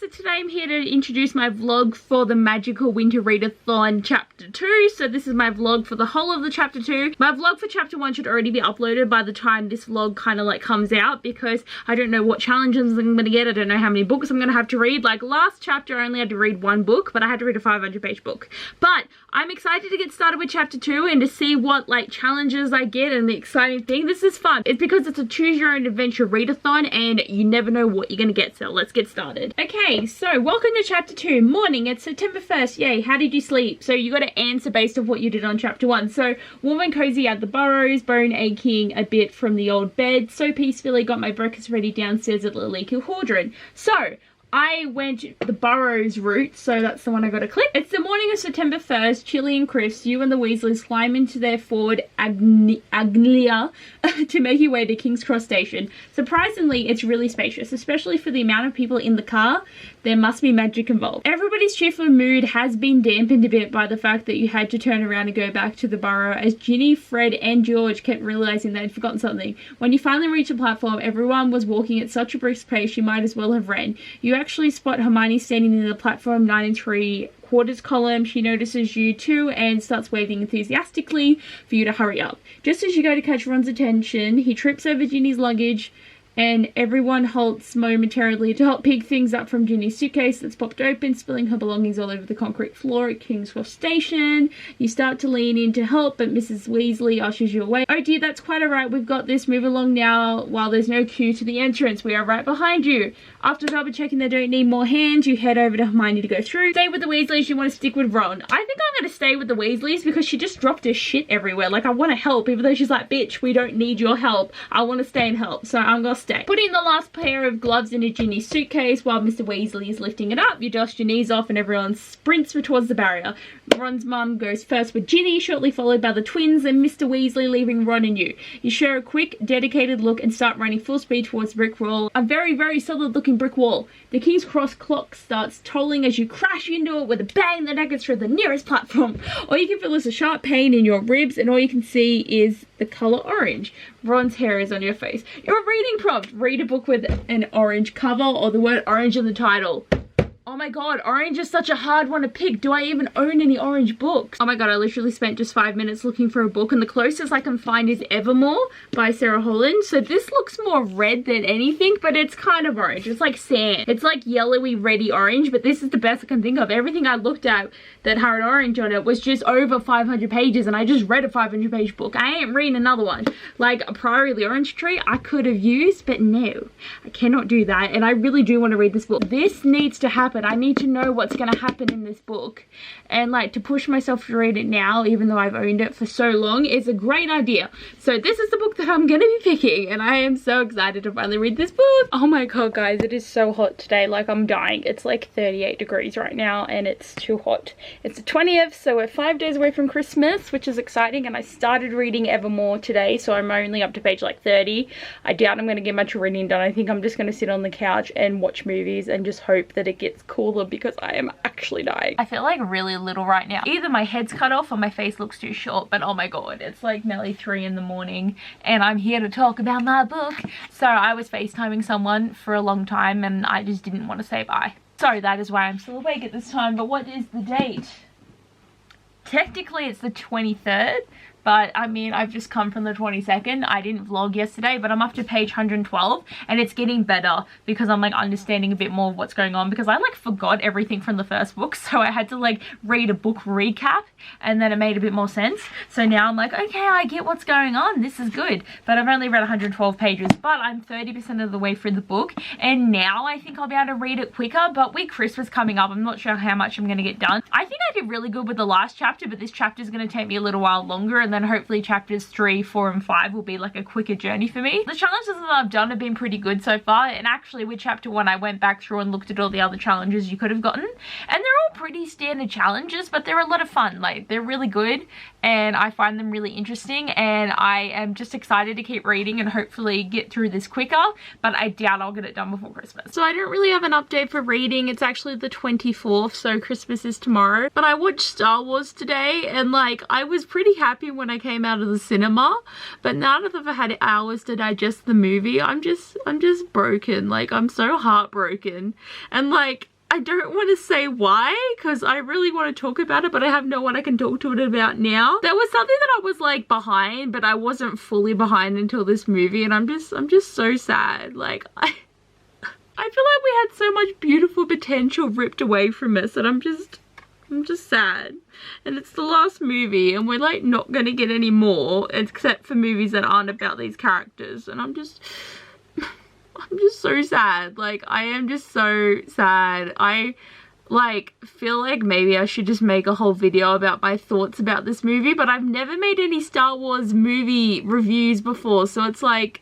so today I'm here to introduce my vlog for the Magical Winter Readathon Chapter 2. So this is my vlog for the whole of the Chapter 2. My vlog for Chapter 1 should already be uploaded by the time this vlog kind of like comes out, because I don't know what challenges I'm going to get. I don't know how many books I'm going to have to read. Like last chapter I only had to read one book, but I had to read a 500-page book. But I'm excited to get started with Chapter 2 and to see what like challenges I get. And the exciting thing, this is fun. It's because it's a choose your own adventure readathon and you never know what you're going to get. So let's get started. Okay, so welcome to Chapter 2. Morning, it's September 1st. Yay, how did you sleep? So you got to answer based on what you did on Chapter 1. So warm and cozy at the burrows, bone aching a bit from the old bed, so peacefully got my breakfast ready downstairs at Abbeyleec Cauldron. So I went the Burrows route, so that's the one I got to click. It's the morning of September 1st. Chili and Chris, you and the Weasleys climb into their Ford Anglia to make your way to King's Cross Station. Surprisingly, it's really spacious, especially for the amount of people in the car. There must be magic involved. Everybody's cheerful mood has been dampened a bit by the fact that you had to turn around and go back to the burrow, as Ginny, Fred and George kept realising they'd forgotten something. When you finally reached the platform, everyone was walking at such a brisk pace you might as well have ran. You actually spot Hermione standing in the platform 9 and 3/4 column. She notices you too and starts waving enthusiastically for you to hurry up. Just as you go to catch Ron's attention, he trips over Ginny's luggage and everyone halts momentarily to help pick things up from Ginny's suitcase that's popped open, spilling her belongings all over the concrete floor at King's Cross Station. You start to lean in to help, but Mrs. Weasley ushers you away. Oh dear, that's quite alright, we've got this. Move along now while there's no queue to the entrance. We are right behind you. After double checking they don't need more hands, you head over to Hermione to go through. Stay with the Weasleys, you want to stick with Ron. I think I'm going to stay with the Weasleys because she just dropped her shit everywhere. Like, I want to help, even though she's like, bitch, we don't need your help. I want to stay and help, so I'm going to stay. Putting the last pair of gloves into Ginny's suitcase while Mr. Weasley is lifting it up. You dust your knees off and everyone sprints towards the barrier. Ron's mum goes first with Ginny, shortly followed by the twins and Mr. Weasley, leaving Ron and you. You share a quick, dedicated look and start running full speed towards the brick wall. A very, very solid looking brick wall. The King's Cross clock starts tolling as you crash into it with a bang that echoes through the nearest platform. All you can feel is a sharp pain in your ribs and all you can see is the colour orange. Ron's hair is on your face. Your reading prompt: read a book with an orange cover or the word orange in the title. Oh my god, orange is such a hard one to pick. Do I even own any orange books? Oh my god, I literally spent just 5 minutes looking for a book and the closest I can find is Evermore by Sarah Holland. So this looks more red than anything, but it's kind of orange. It's like sand. It's like yellowy, reddy orange, but this is the best I can think of. Everything I looked at that had orange on it was just over 500 pages and I just read a 500-page book. I ain't reading another one. Like a Priory of the Orange Tree I could have used, but no, I cannot do that. And I really do want to read this book. This needs to happen. I need to know what's going to happen in this book, and like to push myself to read it now even though I've owned it for so long is a great idea. So this is the book that I'm going to be picking and I am so excited to finally read this book. Oh my god guys, it is so hot today, like I'm dying. It's like 38 degrees right now and it's too hot. It's the 20th, so we're 5 days away from Christmas, which is exciting, and I started reading Evermore today, so I'm only up to page like 30. I doubt I'm going to get much reading done. I think I'm just going to sit on the couch and watch movies and just hope that it gets cooler because I am actually dying. I feel like really little right now. Either my head's cut off or my face looks too short, but oh my god, it's like nearly 3 in the morning and I'm here to talk about my book. So I was FaceTiming someone for a long time and I just didn't want to say bye. So that is why I'm still awake at this time. But what is the date? Technically it's the 23rd, but I mean I've just come from the 22nd. I didn't vlog yesterday, but I'm up to page 112 and it's getting better because I'm like understanding a bit more of what's going on, because I like forgot everything from the first book, so I had to like read a book recap and then it made a bit more sense. So now I'm like, okay, I get what's going on, this is good. But I've only read 112 pages, but I'm 30% of the way through the book and now I think I'll be able to read it quicker. But with Christmas coming up, I'm not sure how much I'm going to get done. I think I did really good with the last chapter, but this chapter is going to take me a little while longer, and then hopefully chapters 3, 4 and 5 will be like a quicker journey for me. The challenges that I've done have been pretty good so far, and actually with chapter 1 I went back through and looked at all the other challenges you could have gotten, and they're all pretty standard challenges, but they're a lot of fun. Like, they're really good and I find them really interesting, and I am just excited to keep reading and hopefully get through this quicker, but I doubt I'll get it done before Christmas. So I don't really have an update for reading. It's actually the 24th, so Christmas is tomorrow, but I watched Star Wars today and like I was pretty happy when I came out of the cinema, but now that I've had hours to digest the movie, I'm just broken. Like, I'm so heartbroken, and like I don't want to say why, because I really want to talk about it, but I have no one I can talk to it about now. There was something that I was like behind, but I wasn't fully behind until this movie, and I'm just so sad. Like, I feel like we had so much beautiful potential ripped away from us, and I'm just sad. And it's the last movie, and we're like not gonna get any more, except for movies that aren't about these characters, and I'm just so sad. Like, I am just so sad. I like feel like maybe I should just make a whole video about my thoughts about this movie, but I've never made any Star Wars movie reviews before, so it's like,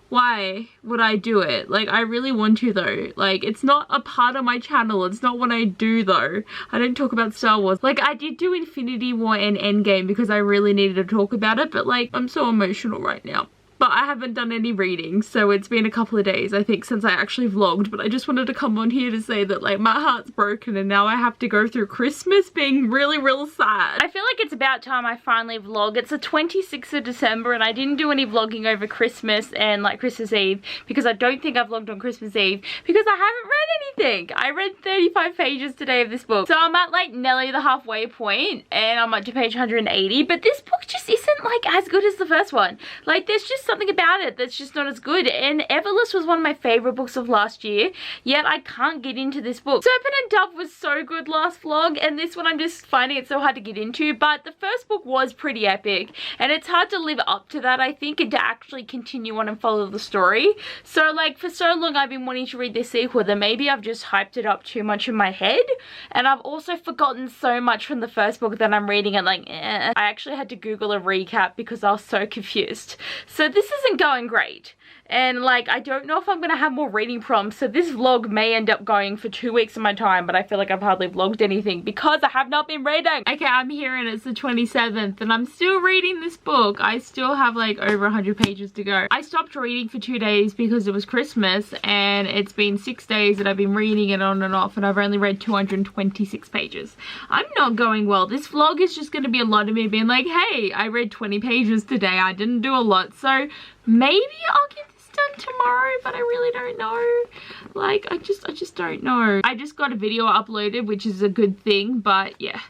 why would I do it? Like, I really want to though. Like, it's not a part of my channel. It's not what I do though. I don't talk about Star Wars. Like, I did do Infinity War and Endgame because I really needed to talk about it, but like, I'm so emotional right now. But I haven't done any reading, so it's been a couple of days, I think, since I actually vlogged. But I just wanted to come on here to say that, like, my heart's broken and now I have to go through Christmas being really, real sad. I feel like it's about time I finally vlog. It's the 26th of December and I didn't do any vlogging over Christmas and, like, Christmas Eve because I don't think I vlogged on Christmas Eve because I haven't read anything. I read 35 pages today of this book. So I'm at, like, nearly the halfway point and I'm up to page 180. But this book just isn't, like, as good as the first one. Like, there's just something about it that's just not as good, and Everless was one of my favorite books of last year, yet I can't get into this book. Serpent and Dove was so good last vlog, and this one I'm just finding it so hard to get into, but the first book was pretty epic, and it's hard to live up to that, I think, and to actually continue on and follow the story. So, like, for so long I've been wanting to read this sequel that maybe I've just hyped it up too much in my head, and I've also forgotten so much from the first book that I'm reading and like, I actually had to Google a recap because I was so confused. So this isn't going great. And like, I don't know if I'm gonna have more reading prompts, so this vlog may end up going for 2 weeks of my time, but I feel like I've hardly vlogged anything because I have not been reading. Okay, I'm here and it's the 27th and I'm still reading this book. I still have like over 100 pages to go. I stopped reading for 2 days because it was Christmas, and it's been 6 days that I've been reading it on and off, and I've only read 226 pages. I'm not going well. This vlog is just gonna be a lot of me being like, hey, I read 20 pages today. I didn't do a lot, so maybe I'll get this done tomorrow, but I really don't know. Like, I just don't know. I just got a video uploaded, which is a good thing, but yeah.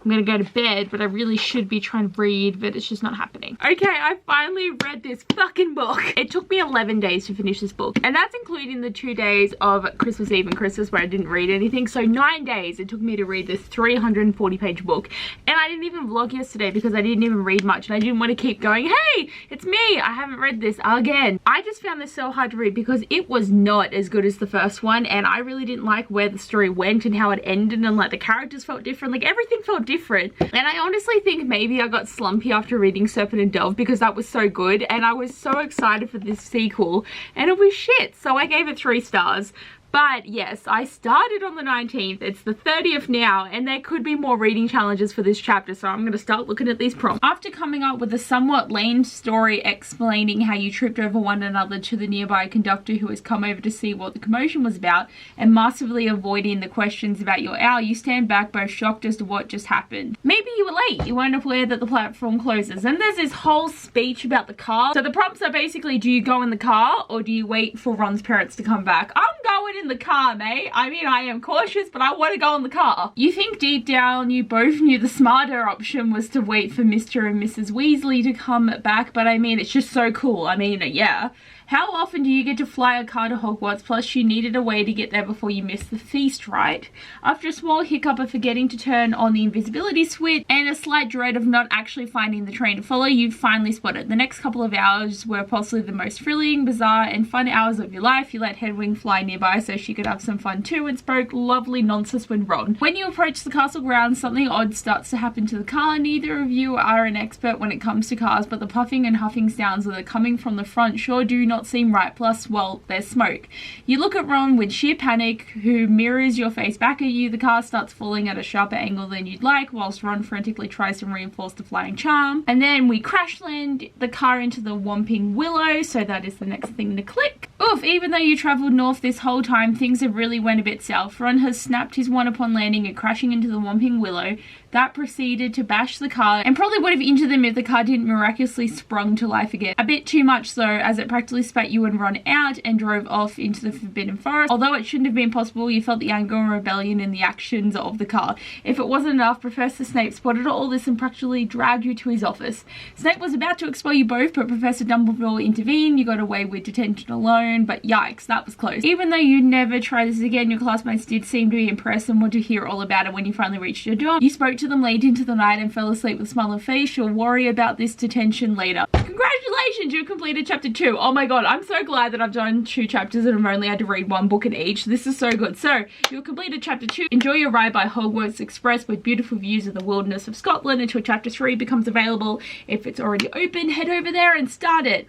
I'm gonna go to bed, but I really should be trying to read, but it's just not happening. Okay, I finally read this fucking book. It took me 11 days to finish this book, and that's including the 2 days of Christmas Eve and Christmas where I didn't read anything. So 9 days it took me to read this 340 page book, and I didn't even vlog yesterday because I didn't even read much, and I didn't want to keep going, hey, it's me, I haven't read this again. I just found this so hard to read because it was not as good as the first one, and I really didn't like where the story went and how it ended, and like the characters felt different, like everything felt different. And I honestly think maybe I got slumpy after reading Serpent and Dove because that was so good, and I was so excited for this sequel and it was shit, so I gave it 3 stars. But yes, I started on the 19th, it's the 30th now, and there could be more reading challenges for this chapter, so I'm going to start looking at these prompts. After coming up with a somewhat lame story explaining how you tripped over one another to the nearby conductor who has come over to see what the commotion was about, and massively avoiding the questions about your owl, you stand back both shocked as to what just happened. Maybe you were late, you weren't aware that the platform closes, and there's this whole speech about the car. So the prompts are basically, do you go in the car or do you wait for Ron's parents to come back? I'm going in the car, mate. I mean, I am cautious, but I want to go in the car. You think deep down you both knew the smarter option was to wait for Mr. and Mrs. Weasley to come back, but I mean, it's just so cool. I mean, yeah. How often do you get to fly a car to Hogwarts? Plus, you needed a way to get there before you missed the feast, right? After a small hiccup of forgetting to turn on the invisibility switch and a slight dread of not actually finding the train to follow, you finally spotted. The next couple of hours were possibly the most thrilling, bizarre, and fun hours of your life. You let Hedwig fly nearby so she could have some fun too, and spoke lovely nonsense with Ron. When you approach the castle grounds, something odd starts to happen to the car. Neither of you are an expert when it comes to cars, but the puffing and huffing sounds that are coming from the front sure do not seem right, plus, well, there's smoke. You look at Ron with sheer panic, who mirrors your face back at you. The car starts falling at a sharper angle than you'd like, whilst Ron frantically tries to reinforce the flying charm. And then we crash land the car into the Whomping Willow, so that is the next thing to click. Oof, even though you travelled north this whole time, things have really went a bit south. Ron has snapped his one upon landing and crashing into the Whomping Willow. That proceeded to bash the car and probably would have injured them if the car didn't miraculously sprung to life again. A bit too much so, as it practically spat you and Ron out and drove off into the Forbidden Forest. Although it shouldn't have been possible, you felt the anger and rebellion in the actions of the car. If it wasn't enough, Professor Snape spotted all this and practically dragged you to his office. Snape was about to expel you both, but Professor Dumbledore intervened. You got away with detention alone, but yikes, that was close. Even though you never try this again, your classmates did seem to be impressed and want to hear all about it when you finally reached your dorm. You spoke to them late into the night and fell asleep with a smiling face. You'll worry about this detention later. Congratulations, you completed chapter 2. Oh my god, I'm so glad that I've done 2 chapters and I've only had to read 1 book in each. This is so good. So, you completed chapter 2. Enjoy your ride by Hogwarts Express with beautiful views of the wilderness of Scotland until chapter 3 becomes available. If it's already open, head over there and start it.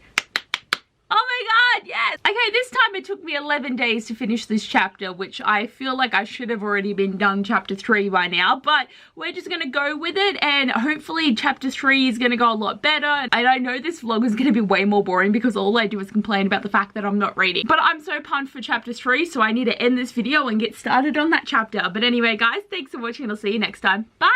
Oh my god, yes! Okay, this time it took me 11 days to finish this chapter, which I feel like I should have already been done chapter 3 by now, but we're just gonna go with it, and hopefully chapter 3 is gonna go a lot better. And I know this vlog is gonna be way more boring because all I do is complain about the fact that I'm not reading. But I'm so pumped for chapter 3, so I need to end this video and get started on that chapter. But anyway, guys, thanks for watching and I'll see you next time. Bye!